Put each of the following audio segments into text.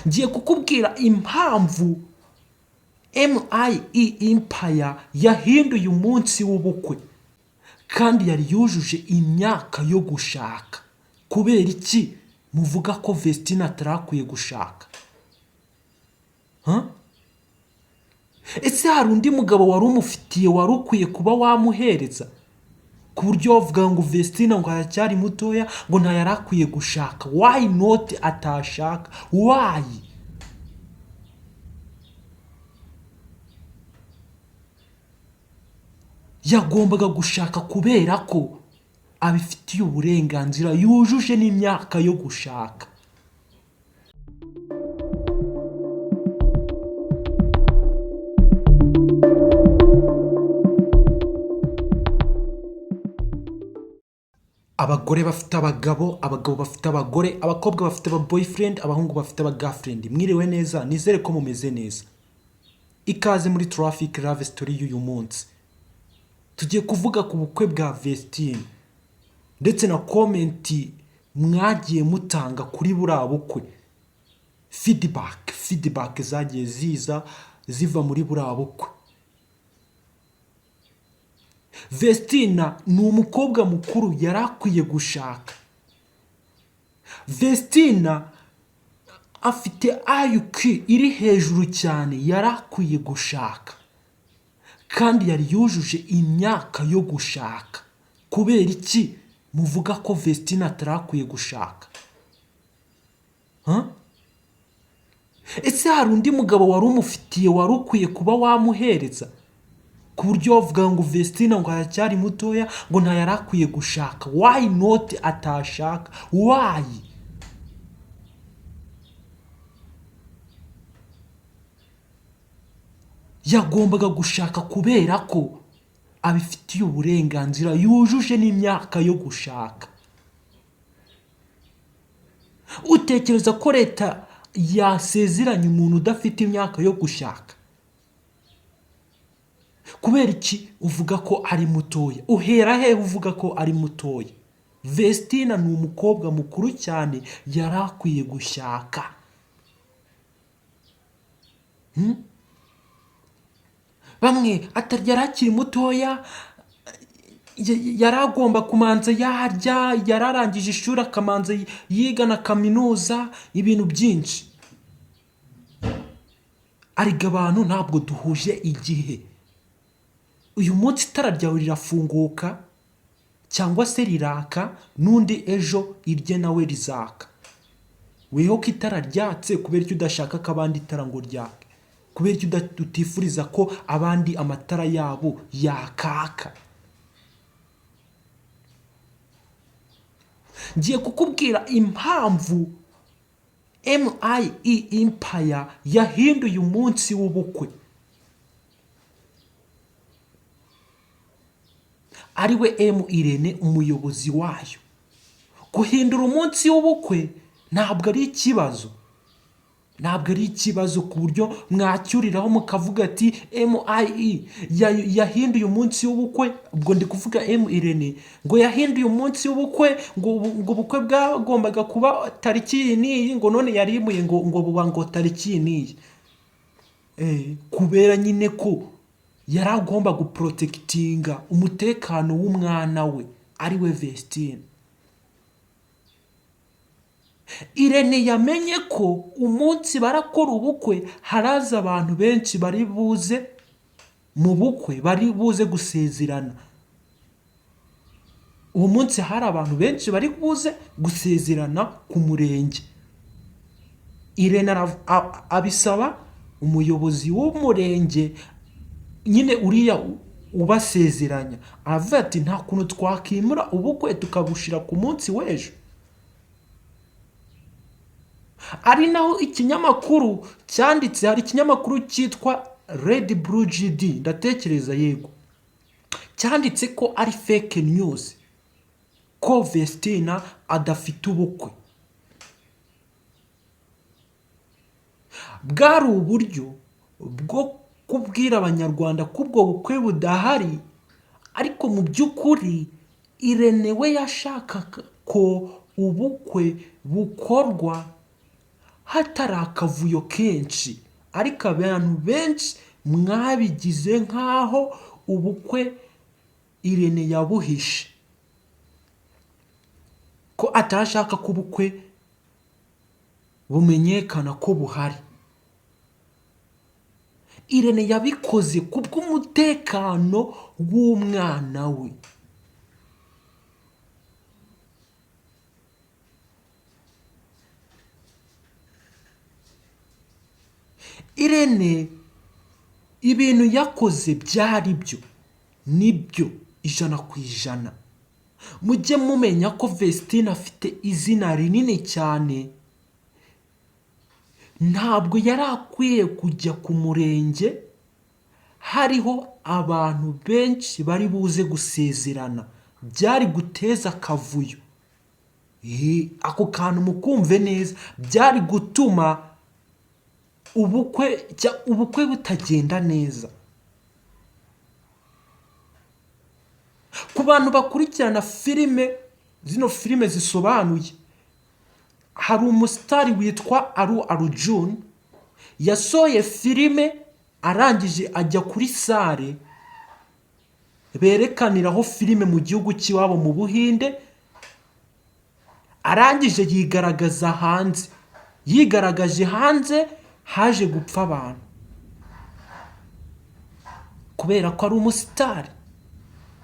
ngiye kukubwira impamvu M Irene yahinduye umunsi w'ubukwe kandi yari yujuje imyaka yo gushaka. Kubera iki muvuga ko Vestine atarakwiye gushaka? Ese hari undi mugabo wari umufitiye wari ukwiye kuba wamuhereza, ku buryo wavuga ngo Vestine ngo aracyari mutoya ngo ntayari akwiye gushaka? Why not atashaka? Why? Yagombaga gushaka kubera ko abifitiye uburenganzira, yujuje n'imyaka yo gushaka. Abagore bafite abagabo, abagabo bafite abagore, abakobwa bafite aba boyfriend, abahungu bafite aba girlfriend. Mwiriwe neza, nizere ko mumeze neza. Ikaze muri Traffic Love Story y'uyu munsi. Tugiye kuvuga ku bukwe bwa Vestine ndetse na komenti mwagiye mutanga kuri buriya bukwe. Feedback zagiye ziva muri buriya bukwe. Vestine ni umukobwa mukuru yari akwiye gushaka. Vestine afite IQ iri hejuru cyane, yari akwiye gushaka kandi yari yujuje imyaka yo gushaka. Kubera iki muvuga ko Vestine atarakwiye gushaka? Ese hari undi mugabo wari umufitiye wari ukwiye kuba wamuhereza, ku buryo wavuga ngo Vestine ngo aracyari mutoya ngo ntayari akwiye gushaka? Why not atashaka? Why? Yagombaga gushaka kubera ko abifitiye uburenganzira, yujuje n'imyaka yo gushaka. Utekereza ko leta yasezeranya umuntu udafite imyaka yo gushaka? Kubera iki uvuga ko ari mutoya? Uhera he uvuga ko ari mutoya? Vestine ni umukobwa mukuru cyane, yari akwiye gushaka. Bamwe atarya arakiri mutoya, yari agomba kumanza yarya, yararangije ishuri akamanza yiga na kaminuza, ibintu byinshi. Ariko abantu ntabwo duhuje igihe. Uyu munsi itara ryawe rirafunguka cyangwa se riraka, n'undi ejo irye nawe rizaka. Weho ko itara ryatse, kubera icyo udashaka ko abandi itara ngo ryake? Kubera icyo utifuriza ko abandi amatara yabo yakaka? Ngiye kukubwira impamvu M Irene yahinduye umunsi w'ubukwe. Ariwe M Irene umuyobozi wayo. Guhindura umunsi w'ubukwe ntabwo ari ikibazo. Ntabwo ari ikibazo ku buryo mwacyuriraho mukavuga ati M Irene yahinduye umunsi w'ubukwe. Ubwo ndi kuvuga M Irene ngo yahinduye umunsi w'ubukwe, ngo ubukwe bwagombaga kuba tariki n'iyi, ngo none yarimuye ngo buba ngo tariki n'iyi. Kubera nyine ko yari agomba guprotectinga umutekano w'umwana we ariwe Vestine. Irene yamenye ko umunsi barakora ubukwe haraza abantu benshi bari buze mu bukwe, bari buze gusezerana. Uwo munsi hari abantu benshi bari buze gusezerana ku murenge. Irene abisaba umuyobozi w'umurenge, nyine uriya ubasezeranya, aravuga ati nta kuntu twakimura ubukwe tukabushira ku munsi w'ejo. Ari naho ikinyamakuru cyanditse, hari ikinyamakuru cyitwa Red Blue GD, ndatekereza yego, cyanditse ko ari fake news, ko Vestine adafite ubukwe. Bwari uburyo bwo kubwira abanyarwanda ko ubwo bukwe budahari, ariko mu by'ukuri Irene we yashakaga ko ubukwe bukorwa hatari akavuyo kenshi, ariko abantu benshi mwabigize nk'aho ubukwe Irene yabuhishe, ko atashaka ko ubukwe bumenyekana ko buhari. Irene yabikoze kubw'umutekano w'umwana we. Irene ibintu yakoze byari byo, nibyo 100%. Mujye mumenya ko Vestine afite izina rinini cyane. Ntabwo yari akwiye kujya ku murenge hariho abantu benshi bari buze gusezerana, byari guteza akavuyo. Ako kantu mukumve neza, byari gutuma ubukwe butagenda neza. Ku bantu bakurikirana filime, zino filime zisobanuye, hari umusitari witwa Arjun yasohoye filime, arangije ajya kuri sare berekaniraho filime mu gihugu cy'iwabo mu Buhinde, arangije yigaragaza hanze. Yigaragaje hanze haje gupfa abantu kubera ko ari umusitari.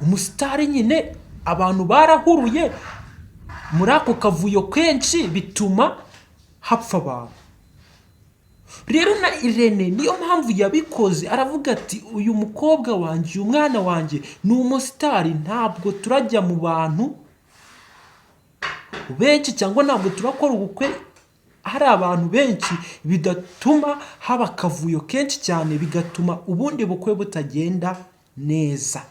Umusitari nyine abantu barahuruye muri ako kavuyo kenshi, bituma hapfa abantu. Rero na Irene niyo mpamvu yabikoze, aravuga ati uyu mukobwa wanjye, uyu mwana wanjye ni umusitari, ntabwo turajya mu bantu benshi, cyangwa ntabwo turakora ubukwe hari abantu benshi, bidatuma haba akavuyo kenshi cyane, bigatuma ubundi bukwe butagenda neza.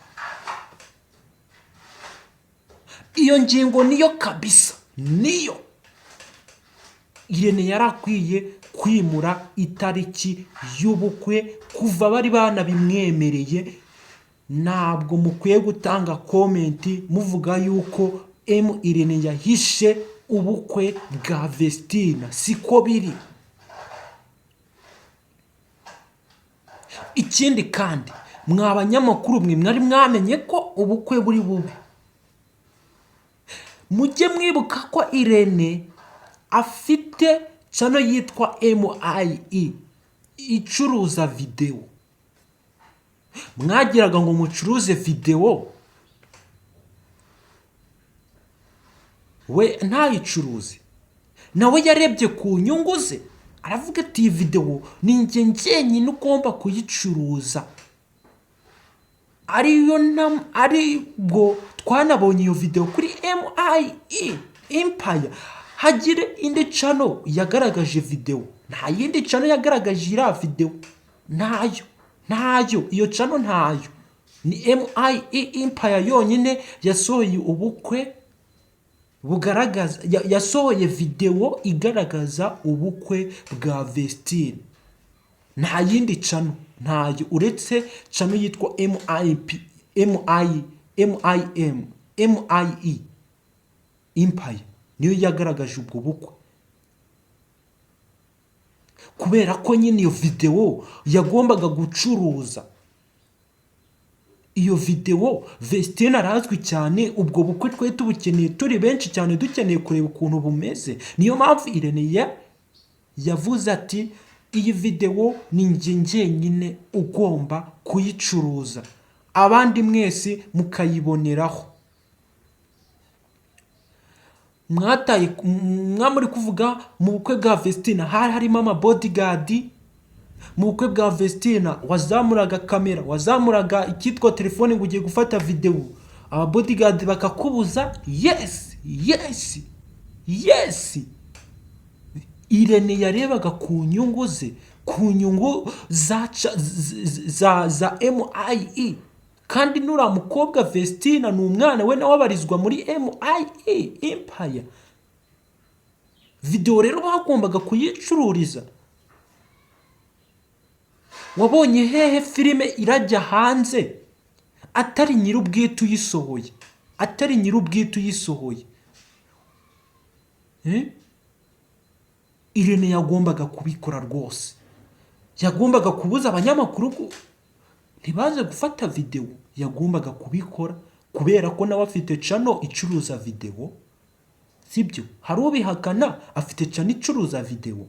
Iyo ngingo niyo kabisa, niyo Irene yarakwiye kwimura itariki y'ubukwe kuva bari banabimwemereye. Ntabwo mukwiye gutanga komenti muvuga yuko M Irene yahishe ubukwe bwa Vestine, siko biri. Ikindi kandi, mwa banyamakuru mwe mwari mwamenye ko ubukwe buri bube. Mujye mwibuka ko Irene afite channel yitwa MIE icuruza video. Mwagiraga ngo mucuruze video, we ntayicuruze. Nawe yarebye ku nyungu ze, aravuga ati video ni njye njyenyine ugomba kuyicuruza. Aribwo twanabonye iyo video kuri MIE Empire. Hagire indi channel yagaragaje video, nta yindi channel yagaragaje iriya video, ntayo. Iyo channel ntayo, ni MIE Empire yonyine yasohoye ubukwe bugaragaza, yasohoye video igaragaza ubukwe bwa Vestine. Nta yindi channel, ntayo, uretse channel yitwa MIE Empire niyo yagaragaje ubwo bukwe. Kubera ko nyine iyo video yagombaga gucuruza. Iyo video Vestine arazwi cyane, ubwo bukwe twe tubukeneye turi benshi cyane, dukeneye kureba ukuntu bumeze. Niyo mpamvu Irene yavuze ati iyi video ni njye njyenyine ugomba kuyicuruza, abandi mukayiboneraho. Mwamuri kuvuga mu bukwe bwa Vestine harimo ama bodyguard. Mu bukwe bwa Vestine wazamuraga kamera, wazamuraga ikitwa telefone ngo ugiye gufata video, aba bodyguard bakakubuza. Yes. Irene yarebaga ku nyungu ze, ku nyungu za MIE. Kandi nura mukobwa Vestine ni umwana we nawe abarizwa muri MIE Empire. Video rero bagombaga kuyicururiza. Wabonye hehe filime irajya hanze atari nyirubwite uyisohoye? Irene yagombaga kubikora rwose, yagombaga kubuza abanyamakuru ntibaze gufata videwo, yagombaga kubikora kubera ko nawe afite cano icuruza videwo, sibyo? Hari ubihakana, afite cano icuruza videwo,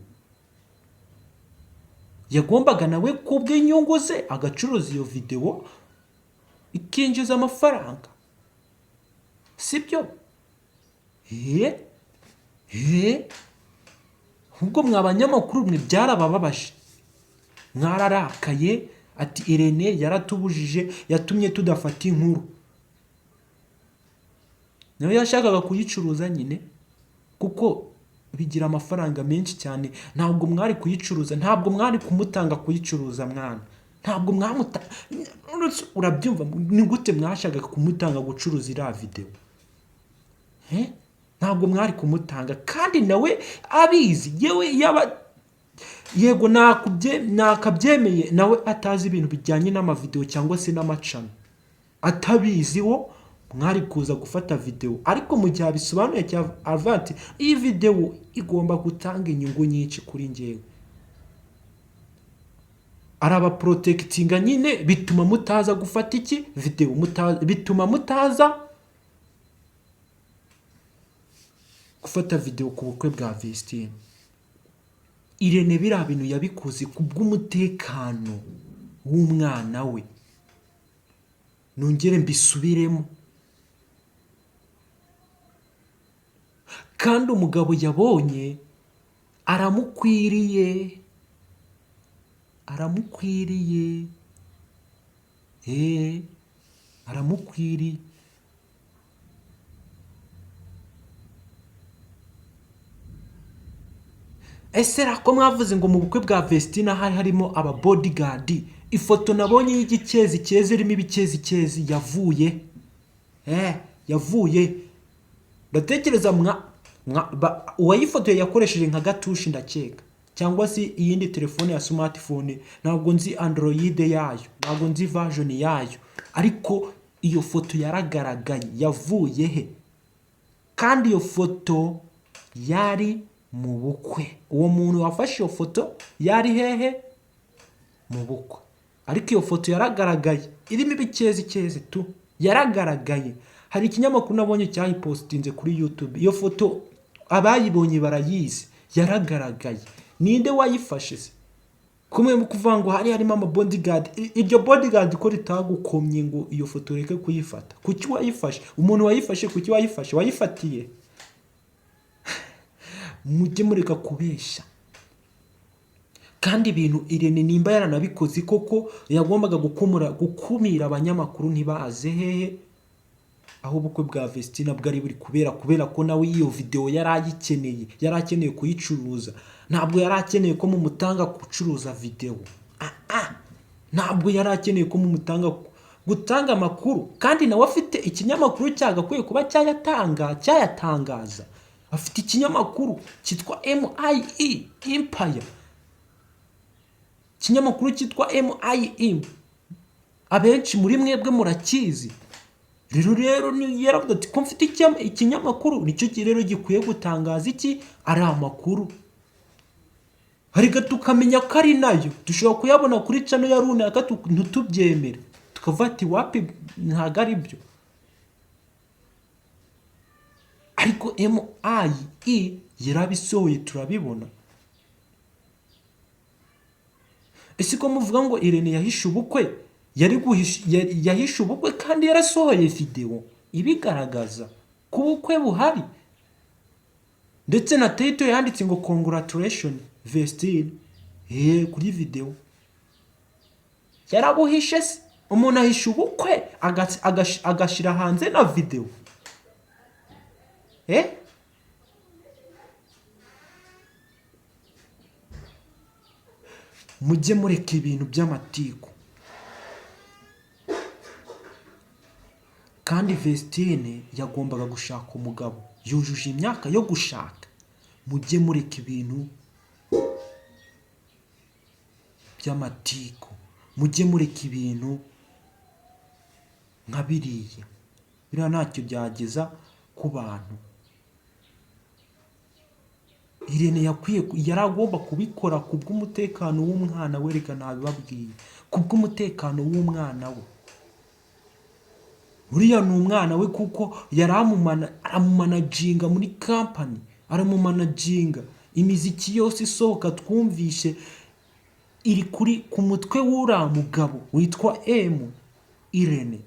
yagombaga nawe kubw'inyungu ze agacuruza iyo videwo ikinjiza amafaranga, sibyo? Ubwo mwa banyamakuru mwe byarabababaje, mwararakaye ati Irene yaratubujije, yatumye tudafata inkuru. Nawe yashakaga kuyicuruza nyine kuko bigira amafaranga menshi cyane. Ntabwo mwari kuyicuruza, ntabwo mwari kumutanga kuyicuruza mwana, ntabwo urabyumva? Ni gute mwashakaga kumutanga gucuruza iriya videwo? Ntabwo mwari kumutanga kandi nawe abizi. Yego nakabyemeye nawe atazi ibintu bijyanye n'amavidewo cyangwa se n'amacano, atabizi wo mwari kuza gufata videwo, ariko mu gihe abisobanuye avuga ati iyi videwo igomba gutanga inyungu nyinshi kuri njyewe, arabaporotekitinga nyine, bituma mutaza gufata iki videwo, bituma mutaza gufata videwo ku bukwe bwa vestine. Irene biriya bintu yabikoze ku bw'umutekano w'umwana we, nongere mbisubiremo. Kandi umugabo yabonye aramukwiriye, aramukwiriye. Ese rako mwavuze ngo mu bukwe bwa vestine hari harimo aba bodyguard? Ifoto nabonye y'igikezi cyeze irimo ibikezi yavuye, yavuye. Ndatekereza uwayifotoye yakoresheje nka gatushi ndakeka, cyangwa se iyindi telefone ya smartphone, ntabwo nzi Android yayo, ntabwo nzi version yayo, ariko iyo foto yaragaragaye. Yavuye he? Kandi iyo foto yari mu bukwe. Uwo muntu wafashe iyo foto yari hehe? Mu bukwe. Ariko iyo foto yaragaragaye irimo ibikezi tu, yaragaragaye. Hari ikinyamakuru nabonye cyayipostinze kuri YouTube, iyo foto abayibonye barayizi, yaragaragaye. Ninde wayifashe se? Kumwe mu kuvuga ngo hari harimo ama bodyguard, iryo bodyguard ko ritagukomye ngo iyo foto reke kuyifata. Kuki wayifashe? Umuntu wayifashe kuki wayifashe? Wayifatiye? Mujye mureka kubeshya. Kandi ibintu Irene nimba yaranabikoze koko, yagombaga gukumira abanyamakuru ntibaze hehe aho ubukwe bwa vestine bwari buri kubera ko nawe iyo video yarakeneye kuyicuruza. Ntabwo yarakeneye ko mumutanga gucuruza video, ntabwo yarakeneye ko mumutanga gutanga amakuru. Kandi nawe afite ikinyamakuru cyagakwiye kuba cyayatangaza. Afite ikinyamakuru cyitwa MIE Empire, ikinyamakuru cyitwa MIE, abenshi muri mwebwe murakizi. Rero yaravuga ati ko mfite ikinyamakuru, nicyo rero gikwiye gutangaza iki ari amakuru, ariko tukamenya ko ari nayo. Dushobora kuyabona kuri channel ya runaka ntitubyemere, tukavuga ati wapi ntago ari byo. Ariko MIE yarabisohoye turabibona. Ese ko muvuga ngo Irene yahishe ubukwe, yahishe ubukwe kandi yarasohoye video ibigaragaza ku bukwe buhari, ndetse na title yanditse ngo congratulations vestine kuri video. Yarabuhishe se? Umuntu ahisha ubukwe agashira hanze na video? Mujye mureka ibintu by'amatiku. Kandi vestine yagombaga gushaka umugabo, yujuje imyaka yo gushaka. Mujye mureka ibintu by'amatiku, mujye mureka ibintu nka biriya ntacyo byageza ku bantu. Irene yaragomba kubikora kubw'umutekano w'umwana we, reka ntabibabwiye, kubw'umutekano w'umwana we. Uriya ni umwana we kuko aramumanaginga muri kampani, aramumanaginga. Imiziki yose isohoka twumvishe iri ku mutwe w'uriya mugabo witwa M Irene.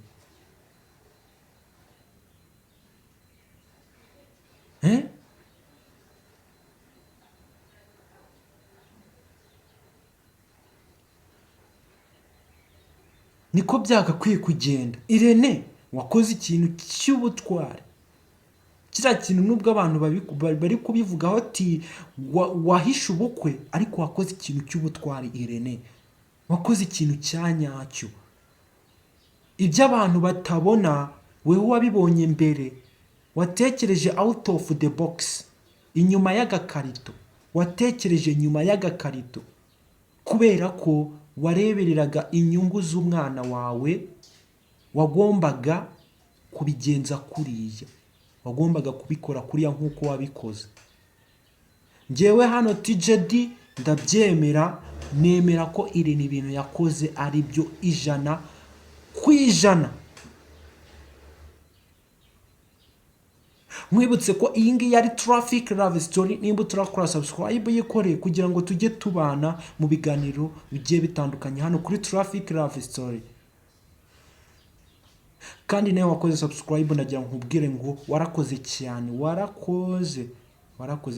Niko byagakwiye kugenda. Irene wakoze ikintu cy'ubutwari. Kiriya kintu nubwo abantu bari kubivugaho ati wahishe ubukwe, ariko wakoze ikintu cy'ubutwari Irene. Wakoze ikintu cya nyacyo. Ibyo abantu batabona wewe wabibonye mbere. Watekereje out of the box, inyuma y'agakarito. Watekereje nyuma y'agakarito kubera ko warebereraga inyungu z'umwana wawe. Wagombaga kubigenza kuriya, wagombaga kubikora kuriya nk'uko wabikoze. Njyewe hano TJD ndabyemera, nemera ko Irene ibintu yakoze ari byo 100%. Mwibutse ko iyi ngiyi ari Traffic Love Story. Nimba turakora subscribe yikoreye kugira ngo tujye tubana mu biganiro bigiye bitandukanye hano kuri Traffic Love Story. Kandi nawe wakoze subscribe, nagira nkubwire ngo warakoze cyane, warakoze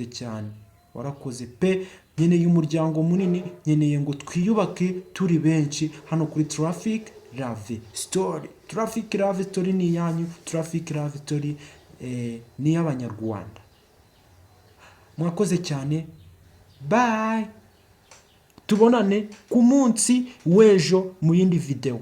cyane, warakoze pe. Nkeneye umuryango munini, nkeneye ngo twiyubake turi benshi hano kuri Traffic Love Story. Traffic Love Story ni yanyu, Traffic Love Story ni y'Abanyarwanda. Mwakoze cyane, bye. Tubonane ku munsi w'ejo mu yindi video.